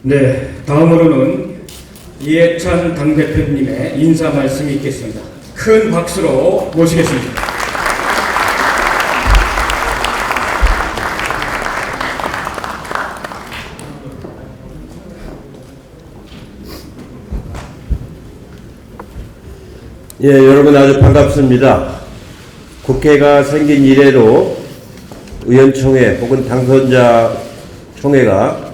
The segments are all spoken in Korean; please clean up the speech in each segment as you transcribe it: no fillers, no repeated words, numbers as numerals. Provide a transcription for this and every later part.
네, 다음으로는 이해찬 당대표님의 인사 말씀이 있겠습니다. 큰 박수로 모시겠습니다. 예, 여러분 아주 반갑습니다. 국회가 생긴 이래로 의원총회 혹은 당선자 총회가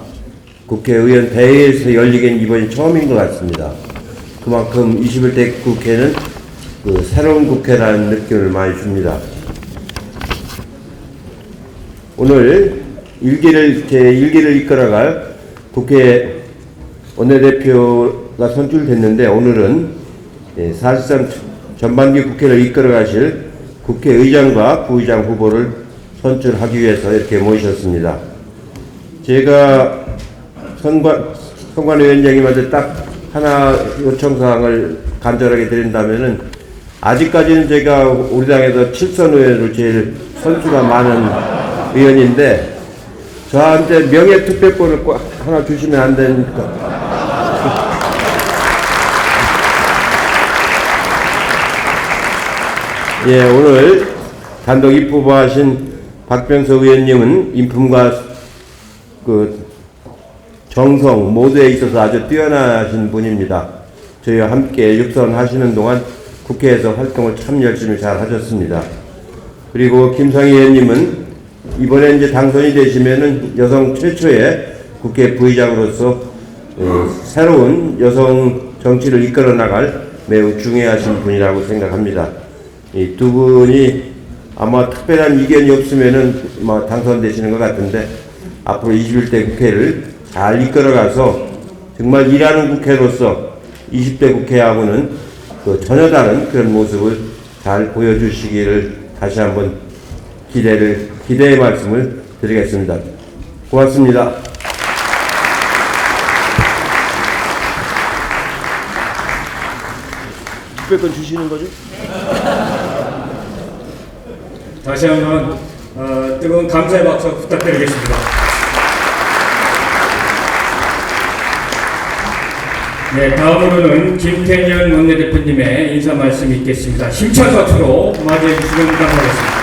국회의원 대회에서 열리긴 이번이 처음인 것 같습니다. 그만큼 21대 국회는 새로운 국회라는 느낌을 많이 줍니다. 오늘 일기를 이끌어갈 국회 원내대표가 선출됐는데, 오늘은 사실상 전반기 국회를 이끌어 가실 국회의장과 부의장 후보를 선출하기 위해서 이렇게 모셨습니다. 제가 선관위원장님한테 딱 하나 요청사항을 간절하게 드린다면은, 아직까지는 제가 우리 당에서 7선 의원으로 제일 선수가 많은 의원인데, 저한테 명예투표권을 꼭 하나 주시면 안 됩니까? 예, 오늘 단독 입후보하신 박병석 의원님은 인품과 정성 모두에 있어서 아주 뛰어나신 분입니다. 저희와 함께 육선하시는 동안 국회에서 활동을 참 열심히 잘 하셨습니다. 그리고 김상희 의원님은 이번에 이제 당선이 되시면은 여성 최초의 국회 부의장으로서 새로운 여성 정치를 이끌어 나갈 매우 중요하신 분이라고 생각합니다. 이 두 분이 아마 특별한 이견이 없으면은 당선되시는 것 같은데, 앞으로 21대 국회를 잘 이끌어가서 정말 일하는 국회로서 20대 국회하고는 전혀 다른 그런 모습을 잘 보여주시기를 다시 한번 기대의 말씀을 드리겠습니다. 고맙습니다. 특별권 주시는 거죠? 다시 한번 뜨거운 감사의 박수 부탁드리겠습니다. 네, 다음으로는 김태년 원내대표님의 인사 말씀이 있겠습니다. 힘찬 박수로 맞이해 주시면 감사하겠습니다.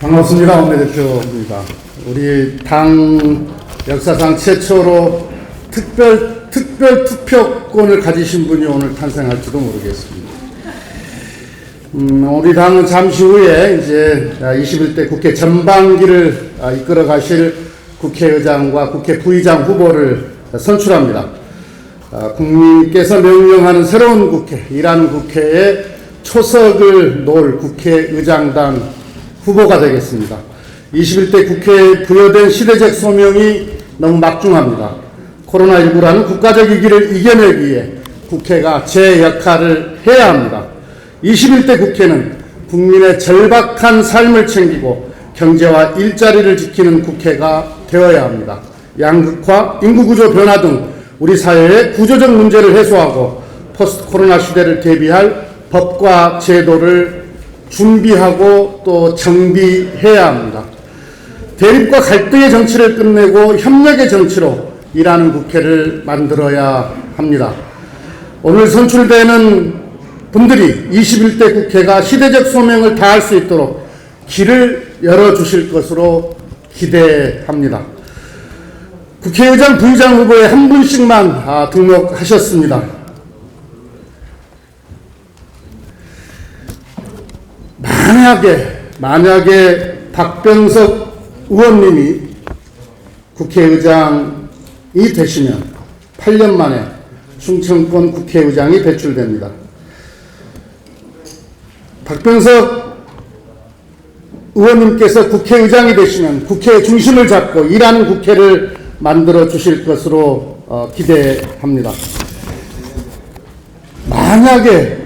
반갑습니다. 원내대표입니다. 우리 당 역사상 최초로 특별 투표권을 가지신 분이 오늘 탄생할지도 모르겠습니다. 우리 당은 잠시 후에 이제 21대 국회 전반기를 이끌어 가실 국회의장과 국회 부의장 후보를 선출합니다. 국민께서 명령하는 새로운 국회, 일하는 국회에 초석을 놓을 국회의장단 후보가 되겠습니다. 21대 국회에 부여된 시대적 소명이 너무 막중합니다. 코로나19라는 국가적 위기를 이겨내기 위해 국회가 제 역할을 해야 합니다. 21대 국회는 국민의 절박한 삶을 챙기고 경제와 일자리를 지키는 국회가 되어야 합니다. 양극화, 인구구조 변화 등 우리 사회의 구조적 문제를 해소하고 포스트 코로나 시대를 대비할 법과 제도를 준비하고 또 정비해야 합니다. 대립과 갈등의 정치를 끝내고 협력의 정치로 일하는 국회를 만들어야 합니다. 오늘 선출되는 분들이 21대 국회가 시대적 소명을 다할 수 있도록 길을 열어주실 것으로 기대합니다. 국회의장, 부의장 후보에 한 분씩만 등록하셨습니다. 만약에 박병석 의원님이 국회의장이 되시면 8년 만에 충청권 국회의장이 배출됩니다. 박병석 의원님께서 국회의장이 되시면 국회의 중심을 잡고 일하는 국회를 만들어 주실 것으로 기대합니다. 만약에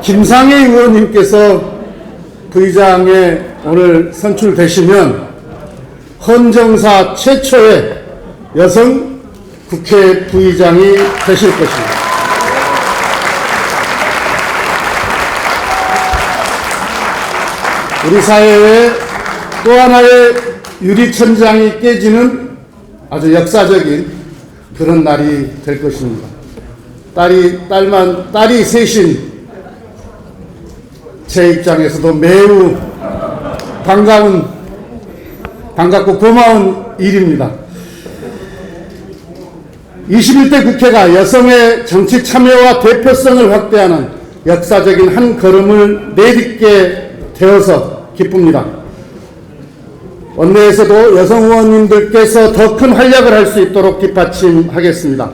김상희 의원님께서 부의장에 오늘 선출되시면 헌정사 최초의 여성 국회 부의장이 되실 것입니다. 우리 사회에 또 하나의 유리천장이 깨지는 아주 역사적인 그런 날이 될 것입니다. 딸이 셋인 제 입장에서도 매우 반갑고 고마운 일입니다. 21대 국회가 여성의 정치 참여와 대표성을 확대하는 역사적인 한 걸음을 내딛게 되어서 기쁩니다. 원내에서도 여성 의원님들께서 더 큰 활약을 할 수 있도록 뒷받침하겠습니다.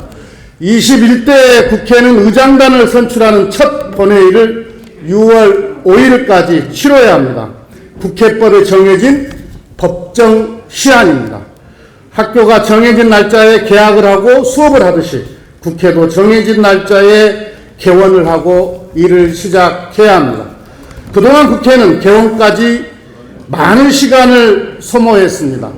21대 국회는 의장단을 선출하는 첫 본회의를 6월 5일까지 치러야 합니다. 국회법에 정해진 법정 시한입니다. 학교가 정해진 날짜에 개학을 하고 수업을 하듯이 국회도 정해진 날짜에 개원을 하고 일을 시작해야 합니다. 그동안 국회는 개원까지 많은 시간을 소모했습니다.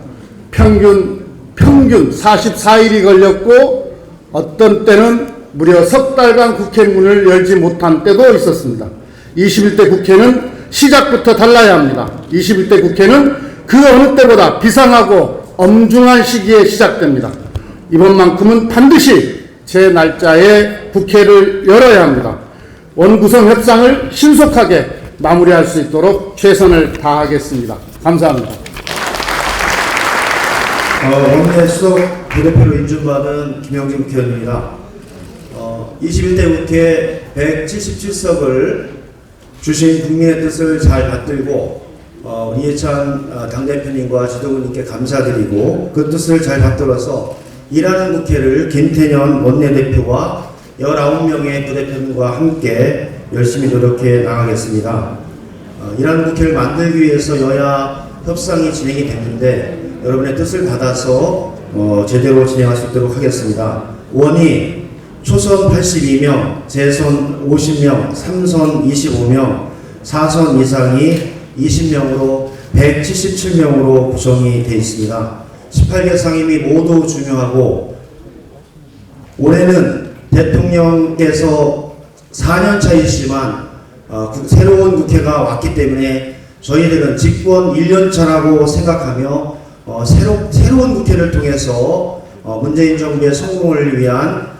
평균 44일이 걸렸고 어떤 때는 무려 석 달간 국회 문을 열지 못한 때도 있었습니다. 21대 국회는 시작부터 달라야 합니다. 21대 국회는 그 어느 때보다 비상하고 엄중한 시기에 시작됩니다. 이번만큼은 반드시 제 날짜에 국회를 열어야 합니다. 원구성 협상을 신속하게 마무리할 수 있도록 최선을 다하겠습니다. 감사합니다. 원내 수석 부대표로 인준받은 김영진 국회의원입니다. 21대 국회 177석을 주신 국민의 뜻을 잘 받들고 우리 이해찬 당대표님과 지도부님께 감사드리고 그 뜻을 잘 받들어서 일하는 국회를 김태년 원내대표와 19명의 부대표님과 함께 열심히 노력해 나가겠습니다. 일하는 국회를 만들기 위해서 여야 협상이 진행이 됐는데 여러분의 뜻을 받아서 제대로 진행할 수 있도록 하겠습니다. 원이 초선 82명, 재선 50명, 3선 25명, 4선 이상이 20명으로 177명으로 구성이 되어 있습니다. 18개 상임위 모두 중요하고 올해는 대통령께서 4년 차이지만 새로운 국회가 왔기 때문에 저희들은 집권 1년 차라고 생각하며 새로운 국회를 통해서 문재인 정부의 성공을 위한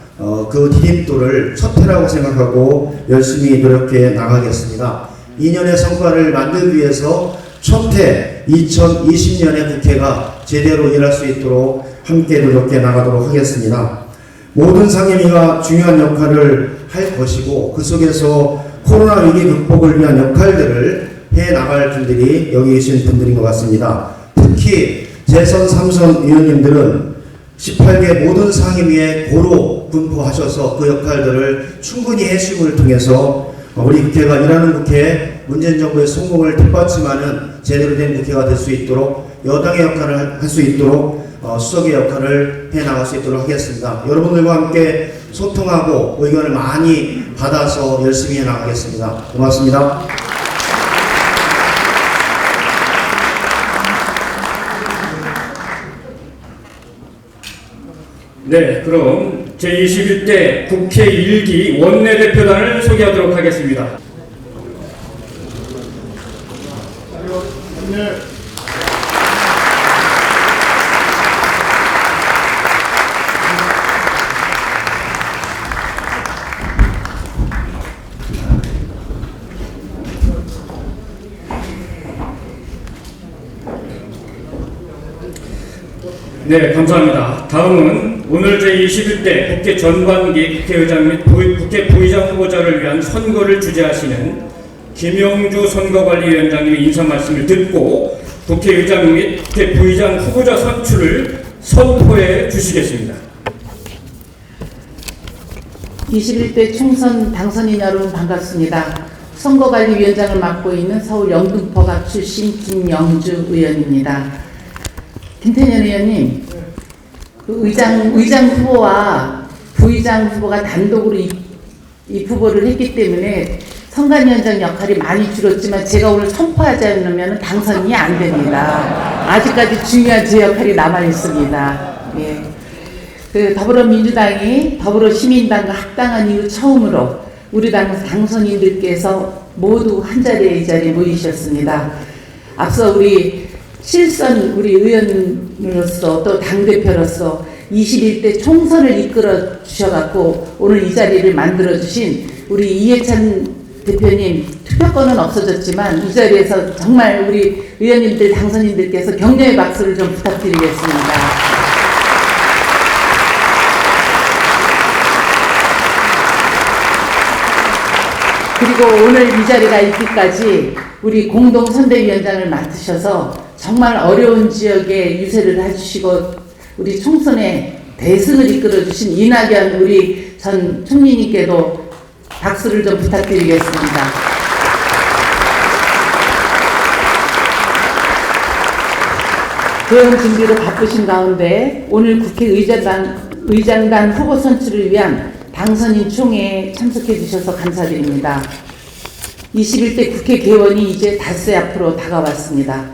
그 디딤돌을 첫 해라고 생각하고 열심히 노력해 나가겠습니다. 2년의 성과를 만들기 위해서 첫 해 2020년의 국회가 제대로 일할 수 있도록 함께 노력해 나가도록 하겠습니다. 모든 상임위가 중요한 역할을 할 것이고 그 속에서 코로나 위기 극복을 위한 역할들을 해 나갈 분들이 여기 계신 분들인 것 같습니다. 특히 재선 3선 의원님들은 18개 모든 상임위에 고루 분포하셔서 그 역할들을 충분히 해주심을 통해서 우리 국회가 일하는 국회 문재인 정부의 성공을 뒷받침하는 제대로 된 국회가 될 수 있도록 여당의 역할을 할 수 있도록 수석의 역할을 해나갈 수 있도록 하겠습니다. 여러분들과 함께 소통하고 의견을 많이 받아서 열심히 해나가겠습니다. 고맙습니다. 네, 그럼 제21대 국회 1기 원내대표단을 소개하도록 하겠습니다. 네, 감사합니다. 다음은 오늘 제21대 국회 전반기 국회의장 및 국회 부의장 후보자를 위한 선거를 주재하시는 김영주 선거관리위원장님의 인사 말씀을 듣고 국회의장 및 국회 부의장 후보자 선출을 선포해 주시겠습니다. 21대 총선 당선인 여러분 반갑습니다. 선거관리위원장을 맡고 있는 서울 영등포갑 출신 김영주 의원입니다. 김태년 의원님, 그 의장 후보와 부의장 후보가 단독으로 이 후보를 했기 때문에 선관위원장 역할이 많이 줄었지만 제가 오늘 선포하지 않으면 당선이 안 됩니다. 아직까지 중요한 제 역할이 남아 있습니다. 예. 그 더불어민주당이 더불어시민당과 합당한 이후 처음으로 우리 당 당선인들께서 모두 한 자리에 이 자리에 모이셨습니다. 앞서 우리 실선 우리 의원으로서 또 당대표로서 21대 총선을 이끌어 주셔갖고 오늘 이 자리를 만들어 주신 우리 이해찬 대표님, 투표권은 없어졌지만 이 자리에서 정말 우리 의원님들 당선인들께서 격려의 박수를 좀 부탁드리겠습니다. 그리고 오늘 이 자리가 있기까지 우리 공동선대위원장을 맡으셔서 정말 어려운 지역에 유세를 해주시고 우리 총선에 대승을 이끌어주신 이낙연 우리 전 총리님께도 박수를 좀 부탁드리겠습니다. 그런 준비로 바쁘신 가운데 오늘 국회의장단 후보 선출을 위한 당선인 총회에 참석해 주셔서 감사드립니다. 21대 국회 개원이 이제 닷새 앞으로 다가왔습니다.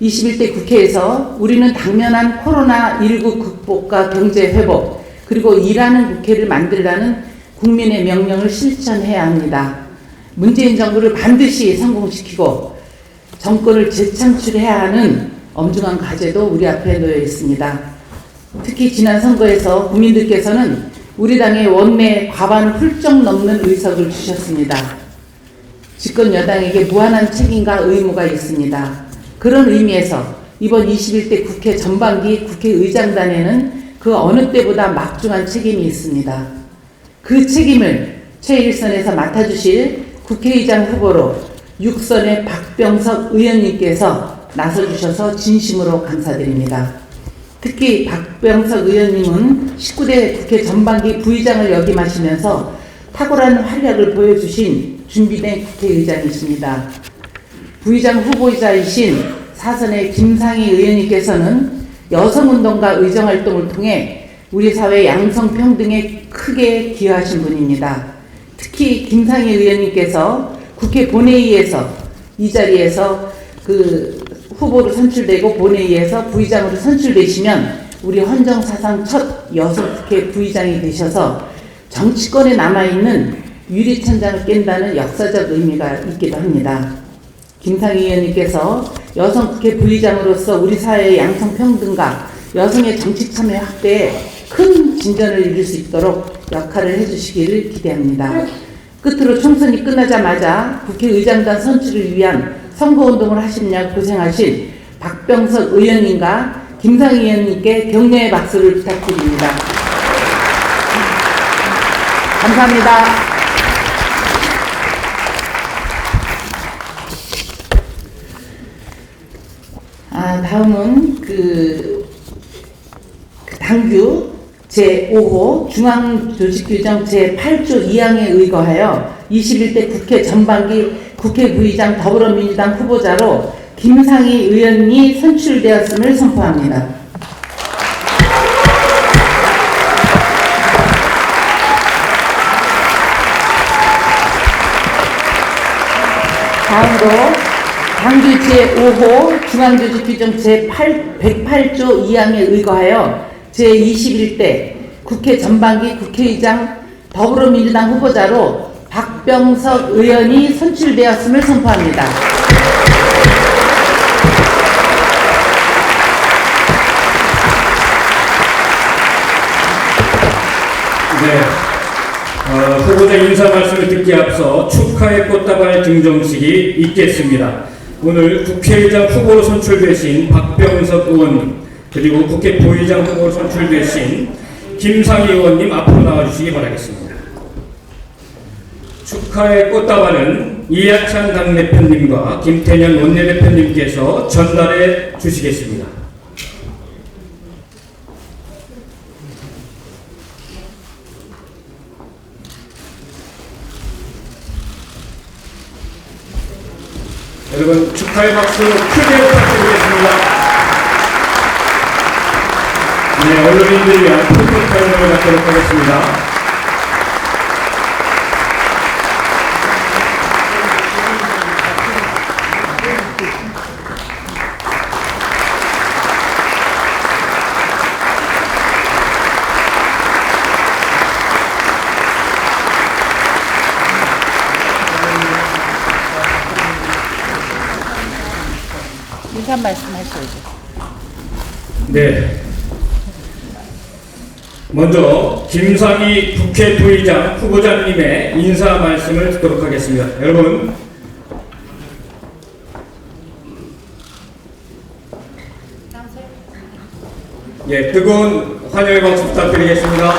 21대 국회에서 우리는 당면한 코로나19 극복과 경제 회복, 그리고 일하는 국회를 만들라는 국민의 명령을 실천해야 합니다. 문재인 정부를 반드시 성공시키고 정권을 재창출해야 하는 엄중한 과제도 우리 앞에 놓여 있습니다. 특히 지난 선거에서 국민들께서는 우리 당의 원내 과반을 훌쩍 넘는 의석을 주셨습니다. 집권 여당에게 무한한 책임과 의무가 있습니다. 그런 의미에서 이번 21대 국회 전반기 국회의장단에는 그 어느 때보다 막중한 책임이 있습니다. 그 책임을 최일선에서 맡아주실 국회의장 후보로 6선의 박병석 의원님께서 나서주셔서 진심으로 감사드립니다. 특히 박병석 의원님은 19대 국회 전반기 부의장을 역임하시면서 탁월한 활약을 보여주신 준비된 국회의장이십니다. 부의장 후보자이신 사선의 김상희 의원님께서는 여성운동과 의정활동을 통해 우리 사회 양성평등에 크게 기여하신 분입니다. 특히 김상희 의원님께서 국회 본회의에서 이 자리에서 그 후보로 선출되고 본회의에서 부의장으로 선출되시면 우리 헌정사상 첫 여성 국회 부의장이 되셔서 정치권에 남아있는 유리천장을 깬다는 역사적 의미가 있기도 합니다. 김상희 의원님께서 여성 국회 부의장으로서 우리 사회의 양성평등과 여성의 정치 참여 확대에 큰 진전을 이룰 수 있도록 역할을 해주시기를 기대합니다. 끝으로 총선이 끝나자마자 국회의장단 선출을 위한 선거운동을 하시느냐고 고생하신 박병석 의원님과 김상희 의원님께 격려의 박수를 부탁드립니다. 감사합니다. 다음은 당규 제5호 중앙조직규정 제8조 2항에 의거하여 21대 국회 전반기 국회 부의장 더불어민주당 후보자로 김상희 의원이 선출되었음을 선포합니다. 다음으로 당규 제5호 중앙조직규정 제108조 2항에 의거하여 제21대 국회 전반기 국회의장 더불어민주당 후보자로 박병석 의원이 선출되었음을 선포합니다. 네, 후보자 인사 말씀을 듣기 앞서 축하의 꽃다발 증정식이 있겠습니다. 오늘 국회의장 후보로 선출되신 박병석 의원님, 그리고 국회 부의장 후보로 선출되신 김상희 의원님 앞으로 나와주시기 바라겠습니다. 축하의 꽃다발은 이해찬 당대표님과 김태년 원내대표님께서 전달해 주시겠습니다. 여러분 축하의 박수 크게 부탁드리겠습니다. 네, 언론인들 위한 포토타임을 갖도록 하겠습니다. 인사 말씀하셔야죠. 네. 먼저 김상희 국회 부의장 후보자님의 인사 말씀을 듣도록 하겠습니다. 여러분, 예, 뜨거운 환영의 박수 부탁드리겠습니다.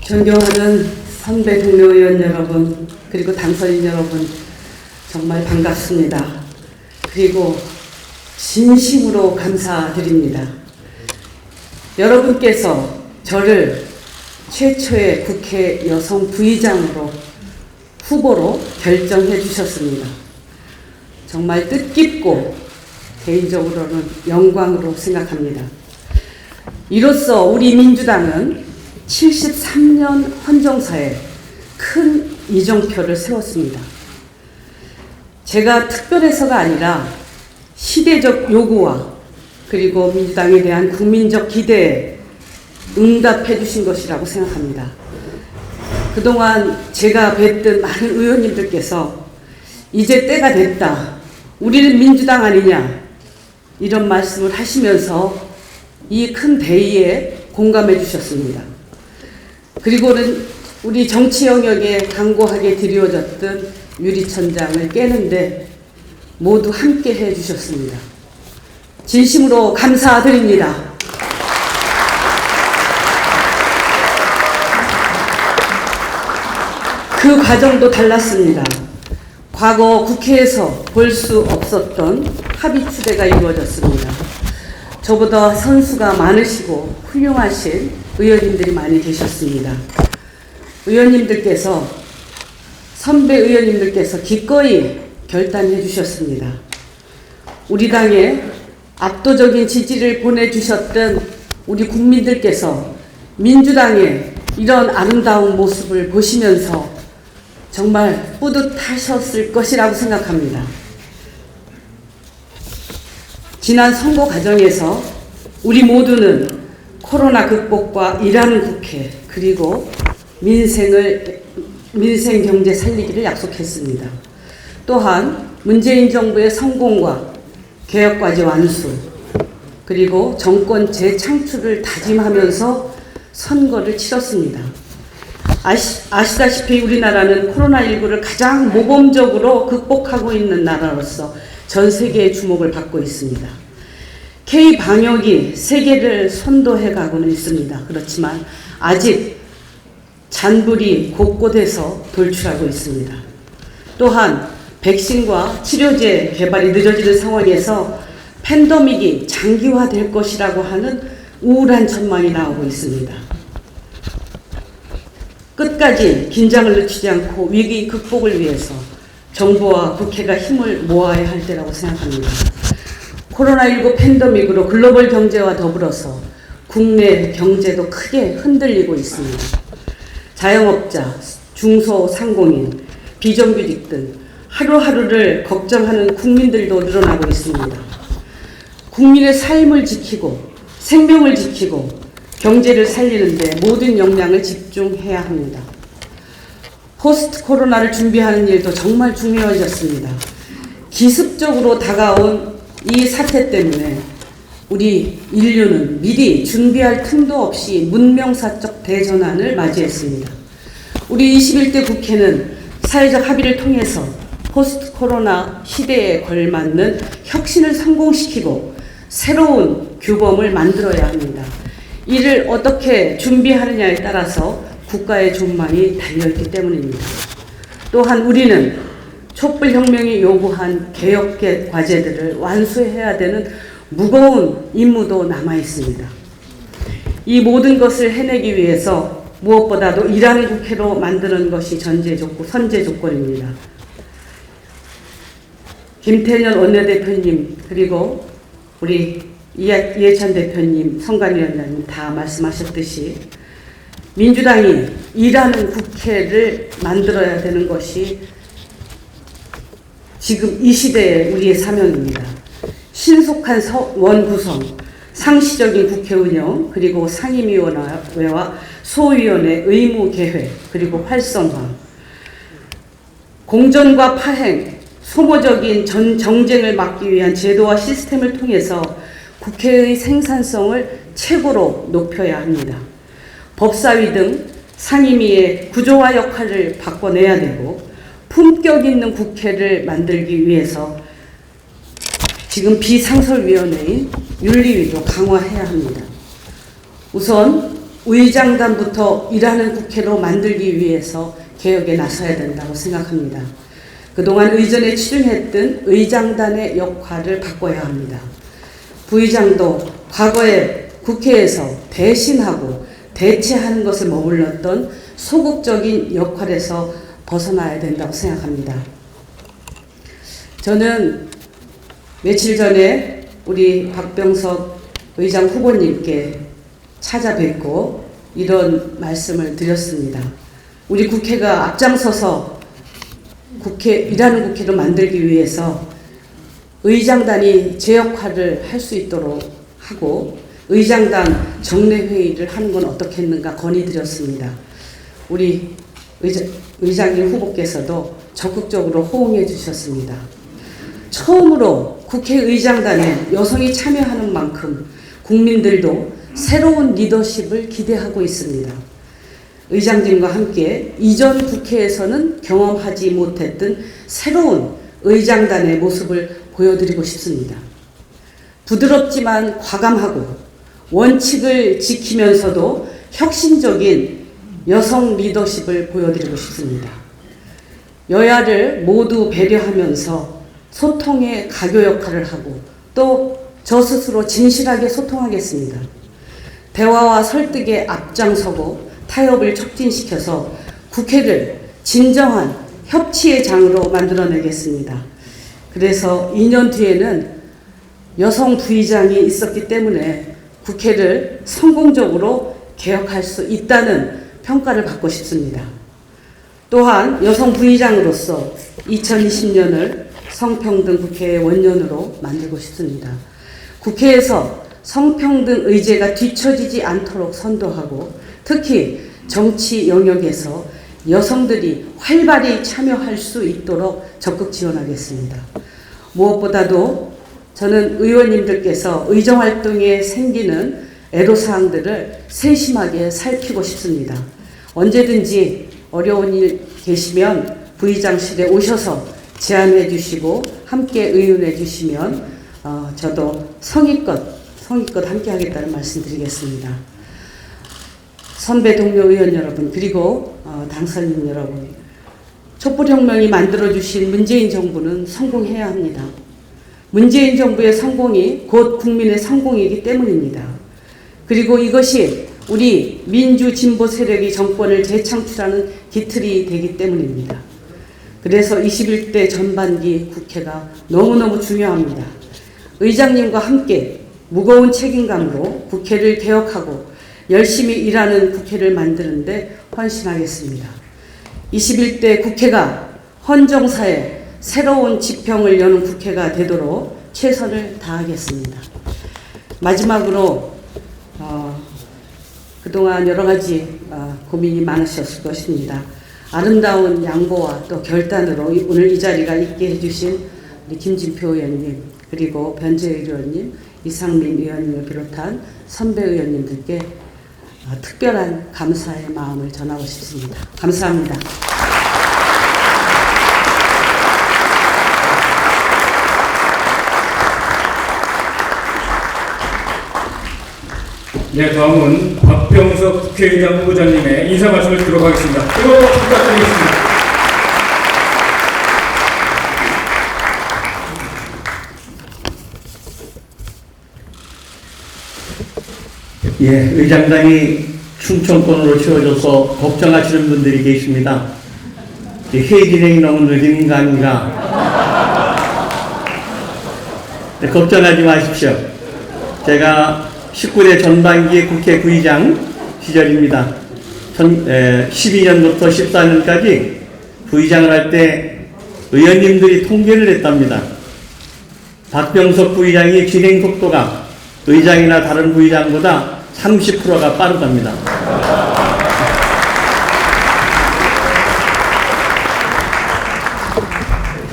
존경하는 선배 동료 의원 여러분, 그리고 당선인 여러분, 정말 반갑습니다. 그리고 진심으로 감사드립니다. 여러분께서 저를 최초의 국회 여성 부의장으로 후보로 결정해 주셨습니다. 정말 뜻깊고 개인적으로는 영광으로 생각합니다. 이로써 우리 민주당은 73년 헌정사에 큰 이정표를 세웠습니다. 제가 특별해서가 아니라 시대적 요구와 그리고 민주당에 대한 국민적 기대에 응답해 주신 것이라고 생각합니다. 그동안 제가 뵀던 많은 의원님들께서 이제 때가 됐다, 우리는 민주당 아니냐, 이런 말씀을 하시면서 이 큰 대의에 공감해 주셨습니다. 그리고는 우리 정치 영역에 강고하게 드리워졌던 유리천장을 깨는데 모두 함께 해 주셨습니다. 진심으로 감사드립니다. 그 과정도 달랐습니다. 과거 국회에서 볼 수 없었던 합의 추대가 이루어졌습니다. 저보다 선수가 많으시고 훌륭하신 의원님들이 많이 계셨습니다. 의원님들께서, 선배 의원님들께서 기꺼이 결단해 주셨습니다. 우리 당에 압도적인 지지를 보내주셨던 우리 국민들께서 민주당의 이런 아름다운 모습을 보시면서 정말 뿌듯하셨을 것이라고 생각합니다. 지난 선거 과정에서 우리 모두는 코로나 극복과 일하는 국회, 그리고 민생 경제 살리기를 약속했습니다. 또한 문재인 정부의 성공과 개혁과제 완수, 그리고 정권 재창출을 다짐하면서 선거를 치렀습니다. 아시다시피 우리나라는 코로나19를 가장 모범적으로 극복하고 있는 나라로서 전 세계의 주목을 받고 있습니다. K-방역이 세계를 선도해 가고는 있습니다. 그렇지만 아직 잔불이 곳곳에서 돌출하고 있습니다. 또한 백신과 치료제 개발이 늦어지는 상황에서 팬데믹이 장기화될 것이라고 하는 우울한 전망이 나오고 있습니다. 끝까지 긴장을 늦추지 않고 위기 극복을 위해서 정부와 국회가 힘을 모아야 할 때라고 생각합니다. 코로나19 팬데믹으로 글로벌 경제와 더불어서 국내 경제도 크게 흔들리고 있습니다. 자영업자, 중소상공인, 비정규직 등 하루하루를 걱정하는 국민들도 늘어나고 있습니다. 국민의 삶을 지키고 생명을 지키고 경제를 살리는 데 모든 역량을 집중해야 합니다. 포스트 코로나를 준비하는 일도 정말 중요해졌습니다. 기습적으로 다가온 이 사태 때문에 우리 인류는 미리 준비할 틈도 없이 문명사적 대전환을 맞이했습니다. 우리 21대 국회는 사회적 합의를 통해서 포스트 코로나 시대에 걸맞는 혁신을 성공시키고 새로운 규범을 만들어야 합니다. 이를 어떻게 준비하느냐에 따라서 국가의 존망이 달려있기 때문입니다. 또한 우리는 촛불혁명이 요구한 개혁 과제들을 완수해야 되는 무거운 임무도 남아있습니다. 이 모든 것을 해내기 위해서 무엇보다도 일하는 국회로 만드는 것이 선제 조건입니다. 김태년 원내대표님, 그리고 우리 이해찬 대표님, 선관위원장님 다 말씀하셨듯이 민주당이 일하는 국회를 만들어야 되는 것이 지금 이 시대의 우리의 사명입니다. 신속한 원 구성, 상시적인 국회 운영, 그리고 상임위원회와 소위원회 의무 개회, 그리고 활성화, 공정과 파행, 소모적인 정쟁을 막기 위한 제도와 시스템을 통해서 국회의 생산성을 최고로 높여야 합니다. 법사위 등 상임위의 구조화 역할을 바꿔내야 되고, 품격 있는 국회를 만들기 위해서 지금 비상설위원회인 윤리위도 강화해야 합니다. 우선 의장단부터 일하는 국회로 만들기 위해서 개혁에 나서야 된다고 생각합니다. 그동안 의전에 치중했던 의장단의 역할을 바꿔야 합니다. 부의장도 과거에 국회에서 대신하고 대체하는 것을 머물렀던 소극적인 역할에서 벗어나야 된다고 생각합니다. 저는 며칠 전에 우리 박병석 의장 후보님께 찾아뵙고 이런 말씀을 드렸습니다. 우리 국회가 앞장서서 일하는 국회로 만들기 위해서 의장단이 제 역할을 할 수 있도록 하고 의장단 정례회의를 하는 건 어떻겠는가 건의드렸습니다. 우리 의장님 후보께서도 적극적으로 호응해 주셨습니다. 처음으로 국회의장단에 여성이 참여하는 만큼 국민들도 새로운 리더십을 기대하고 있습니다. 의장님과 함께 이전 국회에서는 경험하지 못했던 새로운 의장단의 모습을 보여드리고 싶습니다. 부드럽지만 과감하고 원칙을 지키면서도 혁신적인 여성 리더십을 보여드리고 싶습니다. 여야를 모두 배려하면서 소통의 가교 역할을 하고 또 저 스스로 진실하게 소통하겠습니다. 대화와 설득에 앞장서고 타협을 촉진시켜서 국회를 진정한 협치의 장으로 만들어내겠습니다. 그래서 2년 뒤에는 여성 부의장이 있었기 때문에 국회를 성공적으로 개혁할 수 있다는 평가를 받고 싶습니다. 또한 여성 부의장으로서 2020년을 성평등 국회의 원년으로 만들고 싶습니다. 국회에서 성평등 의제가 뒤처지지 않도록 선도하고 특히 정치 영역에서 여성들이 활발히 참여할 수 있도록 적극 지원하겠습니다. 무엇보다도 저는 의원님들께서 의정활동에 생기는 애로사항들을 세심하게 살피고 싶습니다. 언제든지 어려운 일 계시면 부의장실에 오셔서 제안해 주시고 함께 의논해 주시면 저도 성의껏 함께 하겠다는 말씀 드리겠습니다. 선배 동료 의원 여러분 그리고 당선인 여러분, 촛불혁명이 만들어주신 문재인 정부는 성공해야 합니다. 문재인 정부의 성공이 곧 국민의 성공이기 때문입니다. 그리고 이것이 우리 민주진보 세력이 정권을 재창출하는 기틀이 되기 때문입니다. 그래서 21대 전반기 국회가 너무너무 중요합니다. 의장님과 함께 무거운 책임감으로 국회를 개혁하고 열심히 일하는 국회를 만드는데 헌신하겠습니다. 21대 국회가 헌정사의 새로운 지평을 여는 국회가 되도록 최선을 다하겠습니다. 마지막으로 그동안 여러 가지 고민이 많으셨을 것입니다. 아름다운 양보와 또 결단으로 오늘 이 자리가 있게 해주신 우리 김진표 의원님 그리고 변재일 의원님, 이상민 의원님을 비롯한 선배 의원님들께 특별한 감사의 마음을 전하고 싶습니다. 감사합니다. 네, 다음은 박병석 국회의장 후보자님의 인사 말씀을 듣도록 하겠습니다. 뜨거운 박수 부탁드리겠습니다. 예, 의장단이 충청권으로 치워져서 걱정하시는 분들이 계십니다. 회의 진행이 너무 늦은 거 아닌가? 네, 걱정하지 마십시오. 제가 19대 전반기 국회 부의장 시절입니다. 12년부터 14년까지 부의장을 할 때 의원님들이 통계를 냈답니다. 박병석 부의장의 진행 속도가 의장이나 다른 부의장보다 30%가 빠르답니다.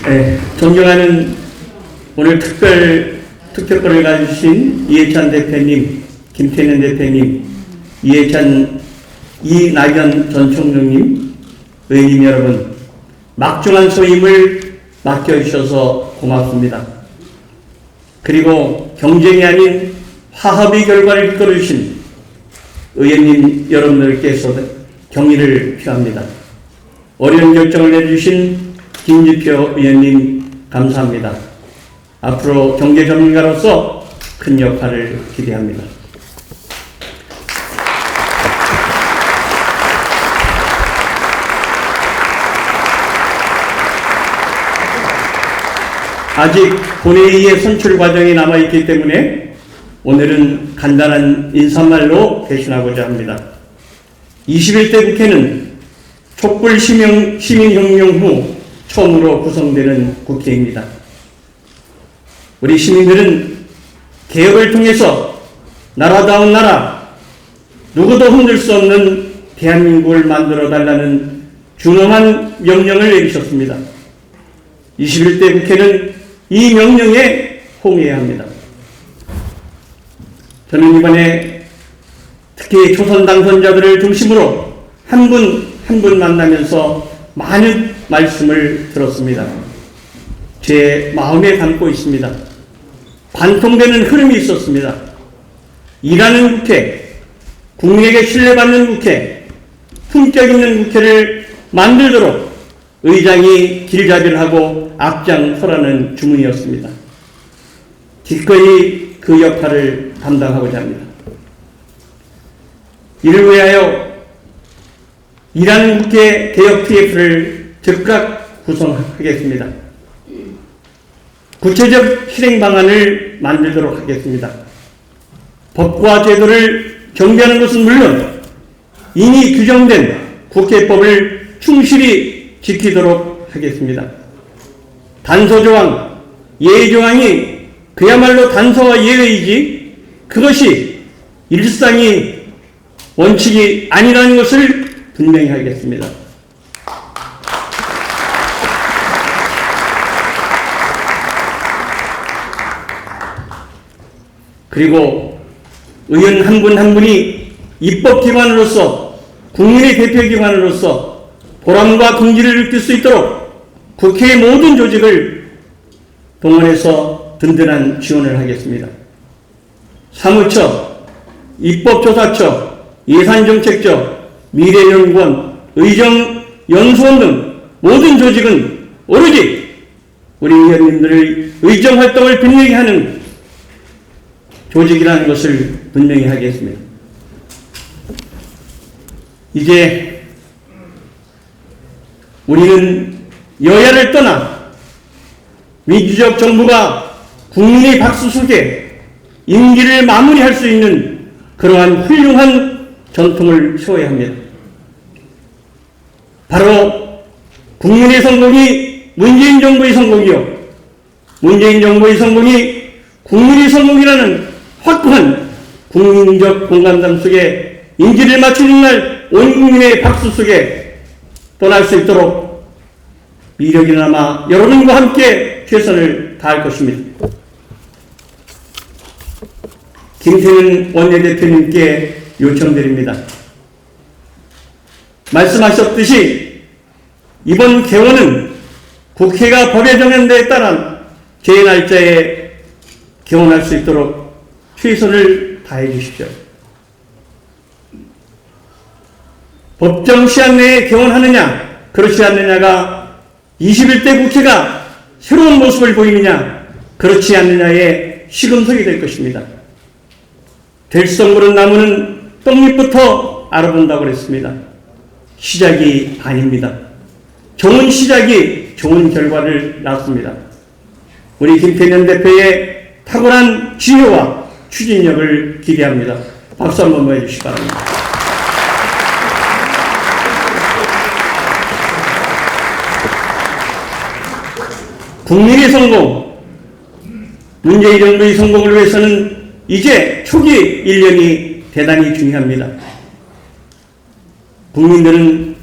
네, 존경하는 오늘 특별권을 가지신 이해찬 대표님, 김태년 대표님, 이낙연 전 총장님, 의원님 여러분, 막중한 소임을 맡겨주셔서 고맙습니다. 그리고 경쟁이 아닌 화합의 결과를 이끌어주신 의원님 여러분들께서 경의를 표합니다. 어려운 결정을 내주신 김진표 의원님 감사합니다. 앞으로 경제 전문가로서 큰 역할을 기대합니다. 아직 본회의의 선출 과정이 남아있기 때문에 오늘은 간단한 인사말로 대신하고자 합니다. 21대 국회는 촛불 시민혁명 후 처음으로 구성되는 국회입니다. 우리 시민들은 개혁을 통해서 나라다운 나라, 누구도 흔들 수 없는 대한민국을 만들어달라는 준엄한 명령을 내리셨습니다. 21대 국회는 이 명령에 호응해야 합니다. 저는 이번에 특히 초선 당선자들을 중심으로 한 분 한 분 만나면서 많은 말씀을 들었습니다. 제 마음에 담고 있습니다. 관통되는 흐름이 있었습니다. 일하는 국회, 국민에게 신뢰받는 국회, 품격 있는 국회를 만들도록 의장이 길잡이를 하고 앞장서라는 주문이었습니다. 기꺼이 그 역할을 담당하고자 합니다. 이를 위하여 일하는 국회 개혁 TF를 즉각 구성하겠습니다. 구체적 실행 방안을 만들도록 하겠습니다. 법과 제도를 경비하는 것은 물론 이미 규정된 국회법을 충실히 지키도록 하겠습니다. 단서조항, 예외조항이 그야말로 단서와 예외이지 그것이 일상이 원칙이 아니라는 것을 분명히 하겠습니다. 그리고 의원 한 분 한 분이 입법기관으로서 국민의 대표기관으로서 보람과 긍지를 느낄 수 있도록 국회의 모든 조직을 동원해서 든든한 지원을 하겠습니다. 사무처, 입법조사처, 예산정책처, 미래연구원, 의정연수원 등 모든 조직은 오로지 우리 의원님들의 의정활동을 분명히 하는 조직이라는 것을 분명히 하겠습니다. 이제 우리는 여야를 떠나 민주적 정부가 국민의 박수 속에 임기를 마무리할 수 있는 그러한 훌륭한 전통을 세워야 합니다. 바로 국민의 성공이 문재인 정부의 성공이요, 문재인 정부의 성공이 국민의 성공이라는 확고한 국민적 공감담 속에 임기를 마치는 날 온 국민의 박수 속에 떠날 수 있도록 이력이나마 여러분과 함께 최선을 다할 것입니다. 김태년 원내대표님께 요청드립니다. 말씀하셨듯이 이번 개원은 국회가 법에 정한 데에 따라 제 날짜에 개원할 수 있도록 최선을 다해 주십시오. 법정 시한 내에 개원하느냐 그렇지 않느냐가 21대 국회가 새로운 모습을 보이느냐 그렇지 않느냐의 시금석이 될 것입니다. 될성부른 나무는 떡잎부터 알아본다고 그랬습니다. 시작이 아닙니다. 좋은 시작이 좋은 결과를 낳습니다. 우리 김태년 대표의 탁월한 지혜와 추진력을 기대합니다. 박수 한번 보내주시기 바랍니다. 국민의 성공, 문재인 정부의 성공을 위해서는 이제 초기 1년이 대단히 중요합니다. 국민들은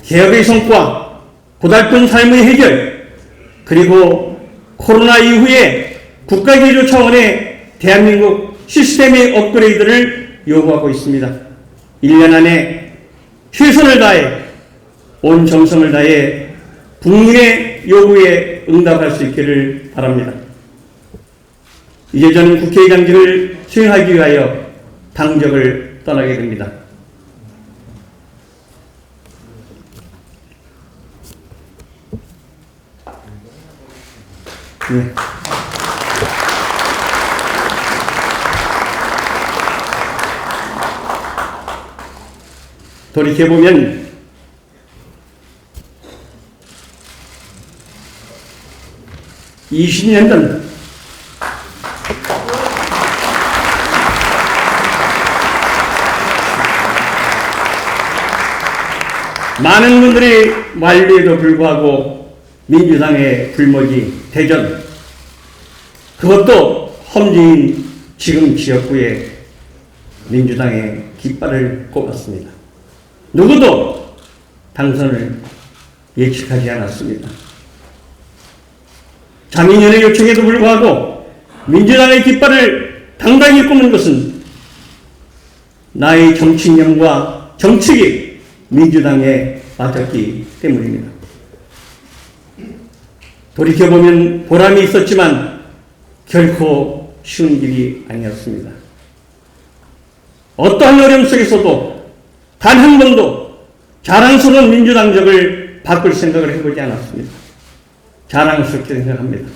개혁의 성과, 고달픈 삶의 해결, 그리고 코로나 이후에 국가기조 차원의 대한민국 시스템의 업그레이드를 요구하고 있습니다. 1년 안에 최선을 다해 온 정성을 다해 국민의 요구에 응답할 수 있기를 바랍니다. 이제 저는 국회의장직을 수행하기 위하여 당적을 떠나게 됩니다. 네. 돌이켜보면 (20년) 전 많은 분들이 만류에도 불구하고 민주당의 불모지 대전, 그것도 험지인 지금 지역구에 민주당의 깃발을 꼽았습니다. 누구도 당선을 예측하지 않았습니다. 자민련의 요청에도 불구하고 민주당의 깃발을 당당히 꼽는 것은 나의 정치인념과 정책이 민주당에 맞았기 때문입니다. 돌이켜보면 보람이 있었지만 결코 쉬운 길이 아니었습니다. 어떠한 어려움 속에서도 단 한 번도 자랑스러운 민주당적을 바꿀 생각을 해보지 않았습니다. 자랑스럽게 생각합니다.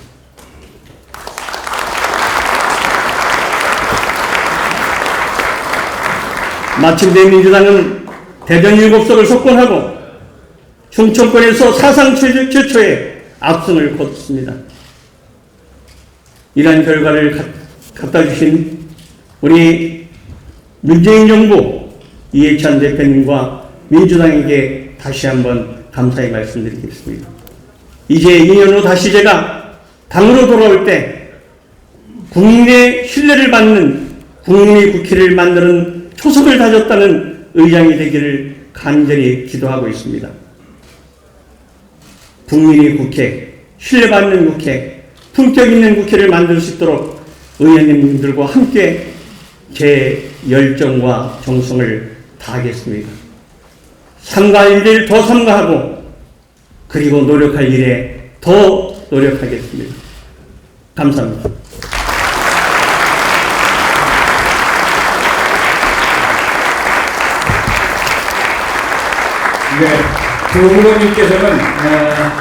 마침내 민주당은 대전 7석을 석권하고 충청권에서 사상 최초의 압승을 거뒀습니다. 이러한 결과를 갖다 주신 우리 문재인 정부 이해찬 대표님과 민주당에게 다시 한번 감사의 말씀드리겠습니다. 이제 2년 후 다시 제가 당으로 돌아올 때 국민의 신뢰를 받는 국민의 국회를 만드는 초석을 다졌다는 의장이 되기를 간절히 기도하고 있습니다. 국민의 국회, 신뢰받는 국회, 품격 있는 국회를 만들 수 있도록 의원님들과 함께 제 열정과 정성을 다하겠습니다. 삼가할 일을 더 삼가하고 그리고 노력할 일에 더 노력하겠습니다. 감사합니다. 네, 두 후보님께서는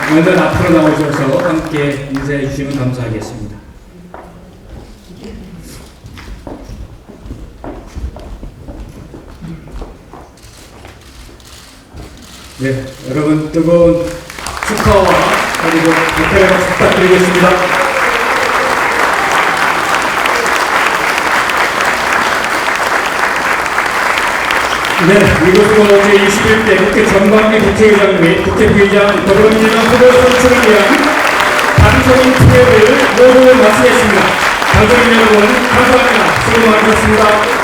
먼저 앞으로 나오셔서 함께 인사해 주시면 감사하겠습니다. 네, 여러분 뜨거운 축하와 그리고 박수를 부탁드리겠습니다. 네, 이것으로 제21대 국회 전반기 국회의장 및 국회부의장 더불어민주당 후보 선출을 위한 당선인 투표를 모두 마치겠습니다. 당선인 여러분 감사합니다. 수고 많으셨습니다.